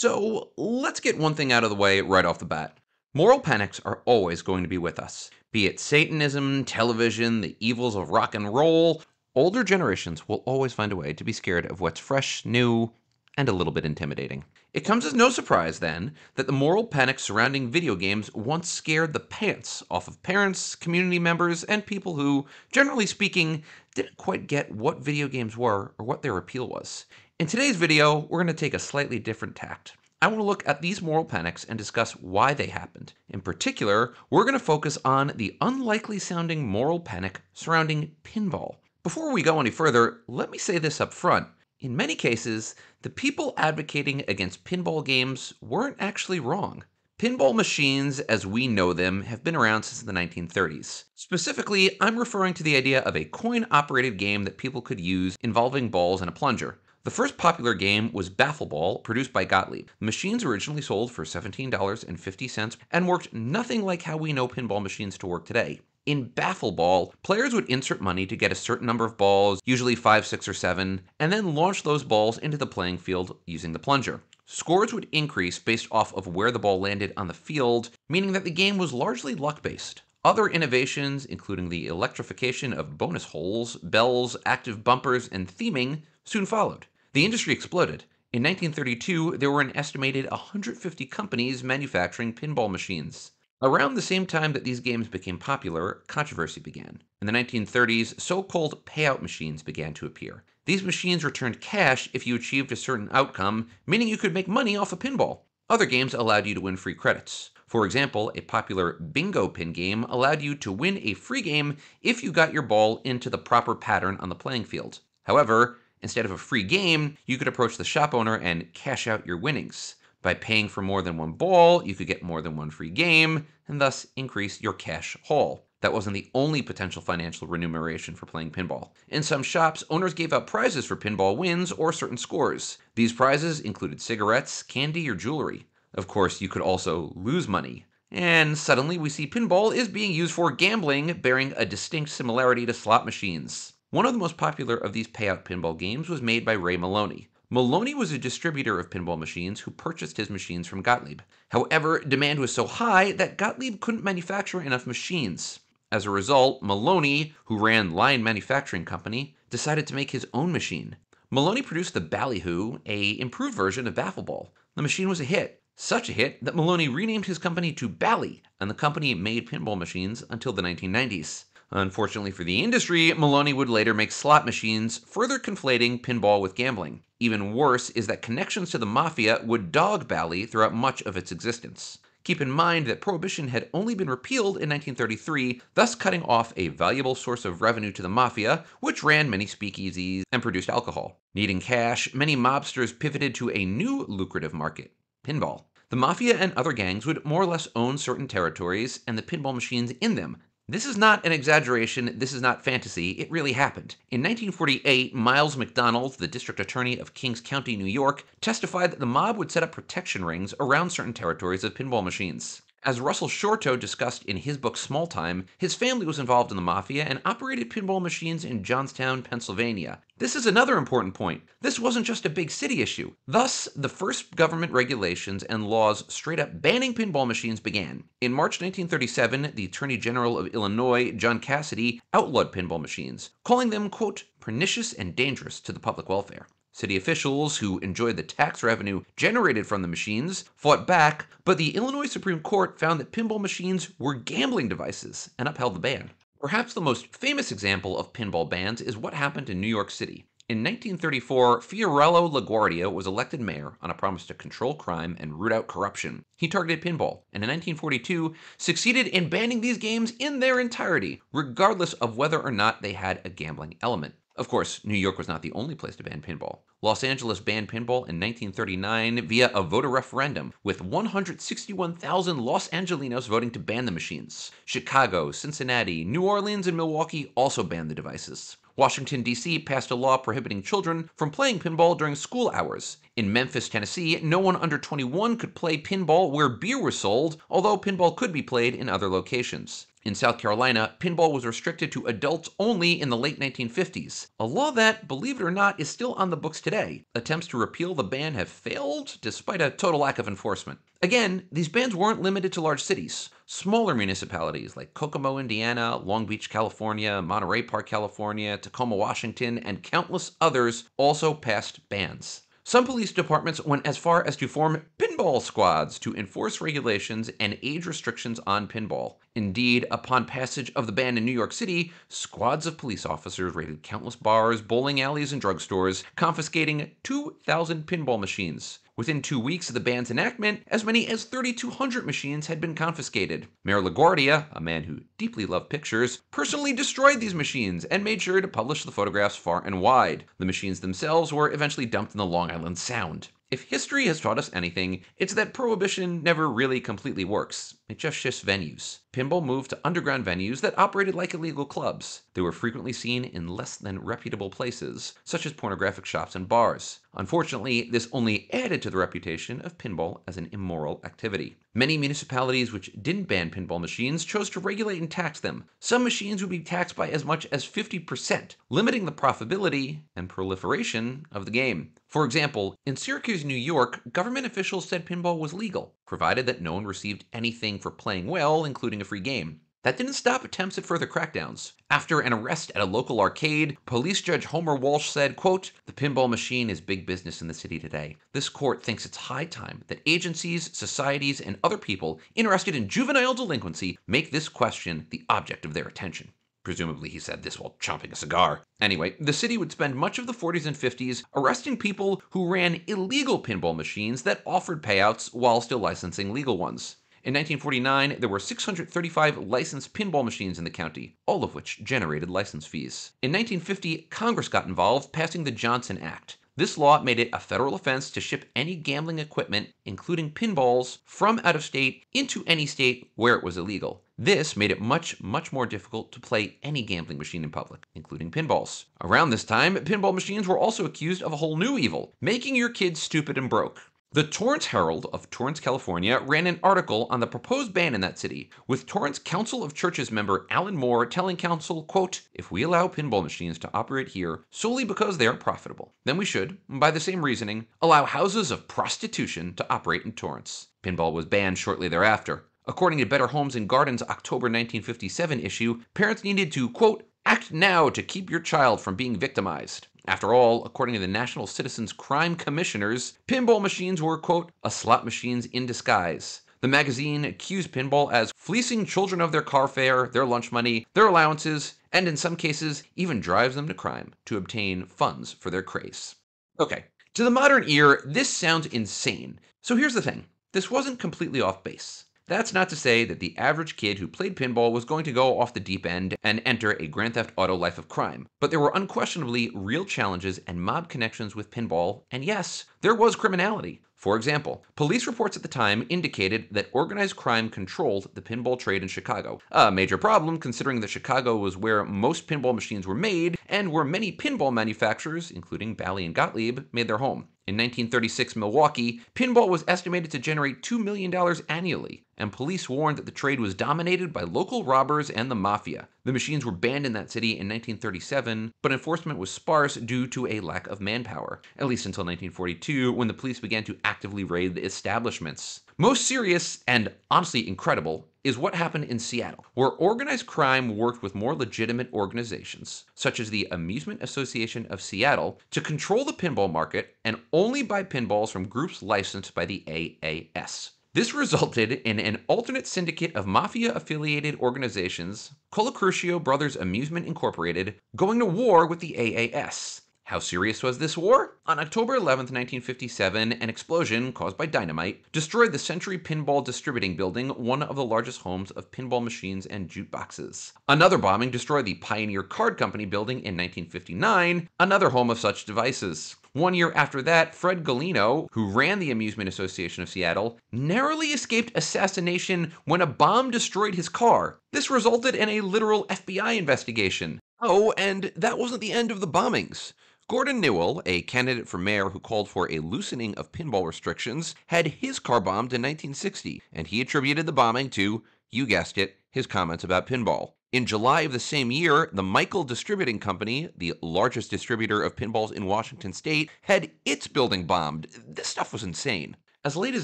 So let's get one thing out of the way right off the bat. Moral panics are always going to be with us. Be it Satanism, television, the evils of rock and roll, older generations will always find a way to be scared of what's fresh, new, and a little bit intimidating. It comes as no surprise, then, that the moral panic surrounding video games once scared the pants off of parents, community members, and people who, generally speaking, didn't quite get what video games were or what their appeal was. In today's video, we're going to take a slightly different tact. I want to look at these moral panics and discuss why they happened. In particular, we're going to focus on the unlikely sounding moral panic surrounding pinball. Before we go any further, let me say this up front. In many cases, the people advocating against pinball games weren't actually wrong. Pinball machines, as we know them, have been around since the 1930s. Specifically, I'm referring to the idea of a coin-operated game that people could use involving balls and a plunger. The first popular game was Baffle Ball, produced by Gottlieb. The machines originally sold for $17.50 and worked nothing like how we know pinball machines to work today. In Baffle Ball, players would insert money to get a certain number of balls, usually 5, 6, or 7, and then launch those balls into the playing field using the plunger. Scores would increase based off of where the ball landed on the field, meaning that the game was largely luck-based. Other innovations, including the electrification of bonus holes, bells, active bumpers, and theming, soon followed. The industry exploded. In 1932, there were an estimated 150 companies manufacturing pinball machines. Around the same time that these games became popular, controversy began. In the 1930s, so-called payout machines began to appear. These machines returned cash if you achieved a certain outcome, meaning you could make money off a pinball. Other games allowed you to win free credits. For example, a popular bingo pin game allowed you to win a free game if you got your ball into the proper pattern on the playing field. However, instead of a free game, you could approach the shop owner and cash out your winnings. By paying for more than one ball, you could get more than one free game, and thus increase your cash haul. That wasn't the only potential financial remuneration for playing pinball. In some shops, owners gave out prizes for pinball wins or certain scores. These prizes included cigarettes, candy, or jewelry. Of course, you could also lose money. And suddenly we see pinball is being used for gambling, bearing a distinct similarity to slot machines. One of the most popular of these payout pinball games was made by Ray Maloney. Maloney was a distributor of pinball machines who purchased his machines from Gottlieb. However, demand was so high that Gottlieb couldn't manufacture enough machines. As a result, Maloney, who ran Lion Manufacturing Company, decided to make his own machine. Maloney produced the Ballyhoo, an improved version of Baffle Ball. The machine was a hit. Such a hit that Maloney renamed his company to Bally, and the company made pinball machines until the 1990s. Unfortunately for the industry, Maloney would later make slot machines, further conflating pinball with gambling. Even worse is that connections to the mafia would dog Bally throughout much of its existence. Keep in mind that Prohibition had only been repealed in 1933, thus cutting off a valuable source of revenue to the mafia, which ran many speakeasies and produced alcohol. Needing cash, many mobsters pivoted to a new lucrative market: pinball. The mafia and other gangs would more or less own certain territories and the pinball machines in them. This is not an exaggeration, this is not fantasy, it really happened. In 1948, Miles McDonald, the district attorney of Kings County, New York, testified that the mob would set up protection rings around certain territories of pinball machines. As Russell Shorto discussed in his book Small Time, his family was involved in the mafia and operated pinball machines in Johnstown, Pennsylvania. This is another important point. This wasn't just a big city issue. Thus, the first government regulations and laws straight up banning pinball machines began. In March 1937, the Attorney General of Illinois, John Cassidy, outlawed pinball machines, calling them, quote, pernicious and dangerous to the public welfare. City officials, who enjoyed the tax revenue generated from the machines, fought back, but the Illinois Supreme Court found that pinball machines were gambling devices and upheld the ban. Perhaps the most famous example of pinball bans is what happened in New York City. In 1934, Fiorello LaGuardia was elected mayor on a promise to control crime and root out corruption. He targeted pinball, and in 1942 succeeded in banning these games in their entirety, regardless of whether or not they had a gambling element. Of course, New York was not the only place to ban pinball. Los Angeles banned pinball in 1939 via a voter referendum, with 161,000 Los Angelinos voting to ban the machines. Chicago, Cincinnati, New Orleans, and Milwaukee also banned the devices. Washington, D.C. passed a law prohibiting children from playing pinball during school hours. In Memphis, Tennessee, no one under 21 could play pinball where beer was sold, although pinball could be played in other locations. In South Carolina, pinball was restricted to adults only in the late 1950s, a law that, believe it or not, is still on the books today. Attempts to repeal the ban have failed, despite a total lack of enforcement. Again, these bans weren't limited to large cities. Smaller municipalities like Kokomo, Indiana, Long Beach, California, Monterey Park, California, Tacoma, Washington, and countless others also passed bans. Some police departments went as far as to form pinball squads to enforce regulations and age restrictions on pinball. Indeed, upon passage of the ban in New York City, squads of police officers raided countless bars, bowling alleys, and drugstores, confiscating 2,000 pinball machines. Within 2 weeks of the ban's enactment, as many as 3,200 machines had been confiscated. Mayor LaGuardia, a man who deeply loved pictures, personally destroyed these machines and made sure to publish the photographs far and wide. The machines themselves were eventually dumped in the Long Island Sound. If history has taught us anything, it's that prohibition never really completely works. It just shifts venues. Pinball moved to underground venues that operated like illegal clubs. They were frequently seen in less than reputable places, such as pornographic shops and bars. Unfortunately, this only added to the reputation of pinball as an immoral activity. Many municipalities which didn't ban pinball machines chose to regulate and tax them. Some machines would be taxed by as much as 50%, limiting the profitability and proliferation of the game. For example, in Syracuse, New York, government officials said pinball was legal, provided that no one received anything for playing well, including a free game. That didn't stop attempts at further crackdowns. After an arrest at a local arcade, police judge Homer Walsh said, quote, "The pinball machine is big business in the city today. This court thinks it's high time that agencies, societies, and other people interested in juvenile delinquency make this question the object of their attention." Presumably he said this while chomping a cigar. Anyway, the city would spend much of the 40s and 50s arresting people who ran illegal pinball machines that offered payouts while still licensing legal ones. In 1949, there were 635 licensed pinball machines in the county, all of which generated license fees. In 1950, Congress got involved, passing the Johnson Act. This law made it a federal offense to ship any gambling equipment, including pinballs, from out of state into any state where it was illegal. This made it much more difficult to play any gambling machine in public, including pinballs. Around this time, pinball machines were also accused of a whole new evil, making your kids stupid and broke. The Torrance Herald of Torrance, California ran an article on the proposed ban in that city, with Torrance Council of Churches member Alan Moore telling council, quote, "If we allow pinball machines to operate here solely because they are profitable, then we should, by the same reasoning, allow houses of prostitution to operate in Torrance." Pinball was banned shortly thereafter. According to Better Homes and Gardens' October 1957 issue, parents needed to, quote, "act now to keep your child from being victimized." After all, according to the National Citizens Crime Commissioners, pinball machines were, quote, "a slot machines in disguise." The magazine accused pinball as fleecing children of their car fare, their lunch money, their allowances, and in some cases, even drives them to crime to obtain funds for their craze. Okay, to the modern ear, this sounds insane. So here's the thing. This wasn't completely off base. That's not to say that the average kid who played pinball was going to go off the deep end and enter a Grand Theft Auto life of crime. But there were unquestionably real challenges and mob connections with pinball, and yes, there was criminality. For example, police reports at the time indicated that organized crime controlled the pinball trade in Chicago. A major problem considering that Chicago was where most pinball machines were made and where many pinball manufacturers, including Bally and Gottlieb, made their home. In 1936 Milwaukee, pinball was estimated to generate $2 million annually, and police warned that the trade was dominated by local robbers and the mafia. The machines were banned in that city in 1937, but enforcement was sparse due to a lack of manpower, at least until 1942, when the police began to actively raid the establishments. Most serious, and honestly incredible, is what happened in Seattle, where organized crime worked with more legitimate organizations, such as the Amusement Association of Seattle, to control the pinball market and only buy pinballs from groups licensed by the AAS. This resulted in an alternate syndicate of mafia-affiliated organizations, Colacruccio Brothers Amusement Incorporated, going to war with the AAS. How serious was this war? On October 11, 1957, an explosion caused by dynamite destroyed the Century Pinball Distributing Building, one of the largest homes of pinball machines and jukeboxes. Another bombing destroyed the Pioneer Card Company building in 1959, another home of such devices. 1 year after that, Fred Galino, who ran the Amusement Association of Seattle, narrowly escaped assassination when a bomb destroyed his car. This resulted in a literal FBI investigation. Oh, and that wasn't the end of the bombings. Gordon Newell, a candidate for mayor who called for a loosening of pinball restrictions, had his car bombed in 1960, and he attributed the bombing to, you guessed it, his comments about pinball. In July of the same year, the Michael Distributing Company, the largest distributor of pinballs in Washington state, had its building bombed. This stuff was insane. As late as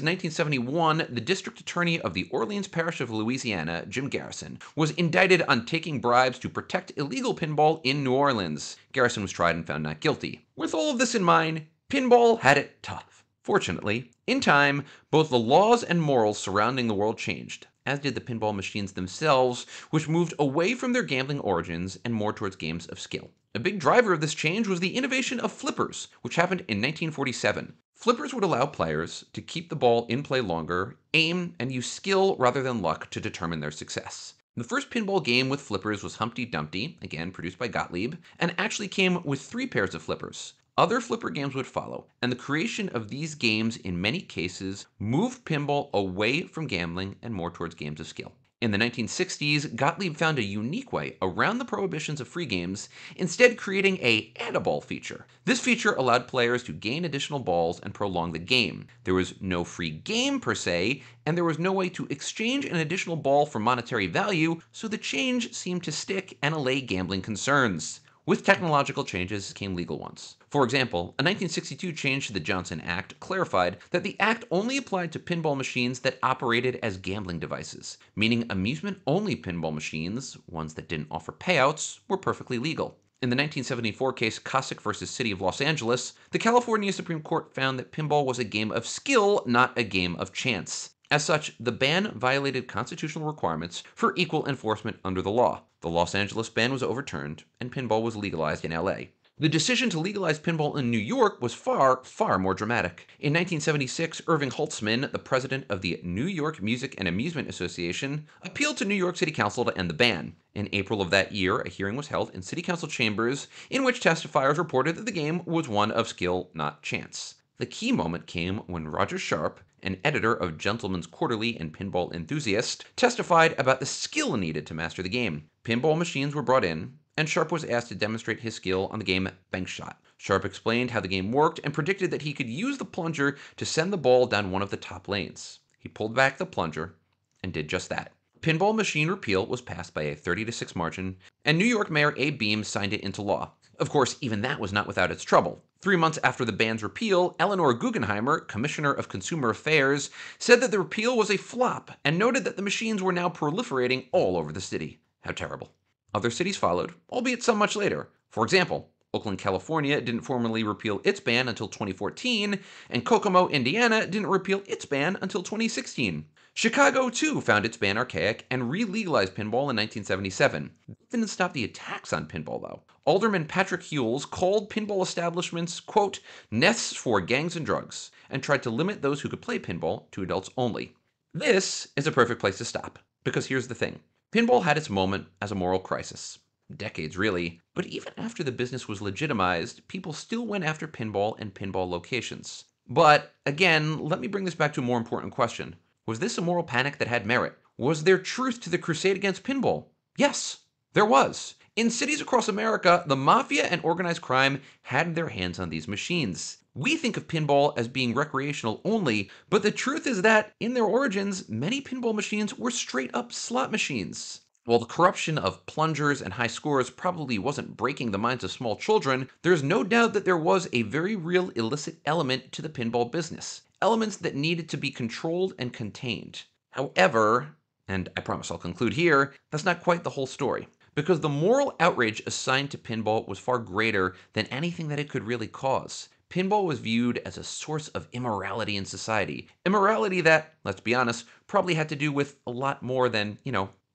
1971, the district attorney of the Orleans Parish of Louisiana, Jim Garrison, was indicted on taking bribes to protect illegal pinball in New Orleans. Garrison was tried and found not guilty. With all of this in mind, pinball had it tough. Fortunately, in time, both the laws and morals surrounding the world changed, as did the pinball machines themselves, which moved away from their gambling origins and more towards games of skill. A big driver of this change was the innovation of flippers, which happened in 1947. Flippers would allow players to keep the ball in play longer, aim, and use skill rather than luck to determine their success. The first pinball game with flippers was Humpty Dumpty, again produced by Gottlieb, and actually came with 3 pairs of flippers. Other flipper games would follow, and the creation of these games in many cases moved pinball away from gambling and more towards games of skill. In the 1960s, Gottlieb found a unique way around the prohibitions of free games, instead creating a add a ball feature. This feature allowed players to gain additional balls and prolong the game. There was no free game per se, and there was no way to exchange an additional ball for monetary value, so the change seemed to stick and allay gambling concerns. With technological changes came legal ones. For example, a 1962 change to the Johnson Act clarified that the act only applied to pinball machines that operated as gambling devices, meaning amusement-only pinball machines, ones that didn't offer payouts, were perfectly legal. In the 1974 case Cossack v. City of Los Angeles, the California Supreme Court found that pinball was a game of skill, not a game of chance. As such, the ban violated constitutional requirements for equal enforcement under the law. The Los Angeles ban was overturned, and pinball was legalized in LA. The decision to legalize pinball in New York was far, far more dramatic. In 1976, Irving Holtzman, the president of the New York Music and Amusement Association, appealed to New York City Council to end the ban. In April of that year, a hearing was held in City Council chambers in which testifiers reported that the game was one of skill, not chance. The key moment came when Roger Sharp, an editor of Gentleman's Quarterly and Pinball Enthusiast, testified about the skill needed to master the game. Pinball machines were brought in, and Sharp was asked to demonstrate his skill on the game Bank Shot. Sharp explained how the game worked and predicted that he could use the plunger to send the ball down one of the top lanes. He pulled back the plunger and did just that. Pinball machine repeal was passed by a 30-6 margin, and New York Mayor Abe Beame signed it into law. Of course, even that was not without its trouble. 3 months after the ban's repeal, Eleanor Guggenheimer, Commissioner of Consumer Affairs, said that the repeal was a flop and noted that the machines were now proliferating all over the city. How terrible. Other cities followed, albeit some much later. For example, Oakland, California didn't formally repeal its ban until 2014, and Kokomo, Indiana didn't repeal its ban until 2016. Chicago, too, found its ban archaic and re-legalized pinball in 1977. It didn't stop the attacks on pinball, though. Alderman Patrick Hewells called pinball establishments, quote, nests for gangs and drugs, and tried to limit those who could play pinball to adults only. This is a perfect place to stop, because here's the thing. Pinball had its moment as a moral crisis. Decades, really. But even after the business was legitimized, people still went after pinball and pinball locations. But, again, let me bring this back to a more important question. Was this a moral panic that had merit? Was there truth to the crusade against pinball? Yes, there was. In cities across America, the mafia and organized crime had their hands on these machines. We think of pinball as being recreational only, but the truth is that, in their origins, many pinball machines were straight-up slot machines. While the corruption of plungers and high scores probably wasn't breaking the minds of small children, there's no doubt that there was a very real illicit element to the pinball business. Elements that needed to be controlled and contained. However, and I promise I'll conclude here, that's not quite the whole story. Because the moral outrage assigned to pinball was far greater than anything that it could really cause. Pinball was viewed as a source of immorality in society. Immorality that, let's be honest, probably had to do with a lot more than,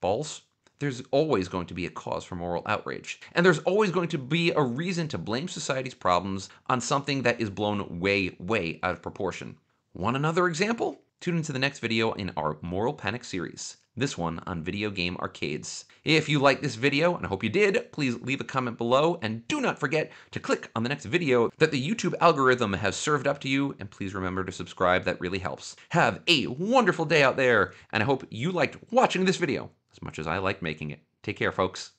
balls. There's always going to be a cause for moral outrage. And there's always going to be a reason to blame society's problems on something that is blown way, way out of proportion. Want another example? Tune into the next video in our Moral Panic series. This one on video game arcades. If you liked this video, and I hope you did, please leave a comment below, and do not forget to click on the next video that the YouTube algorithm has served up to you, and please remember to subscribe, that really helps. Have a wonderful day out there, and I hope you liked watching this video as much as I liked making it. Take care, folks.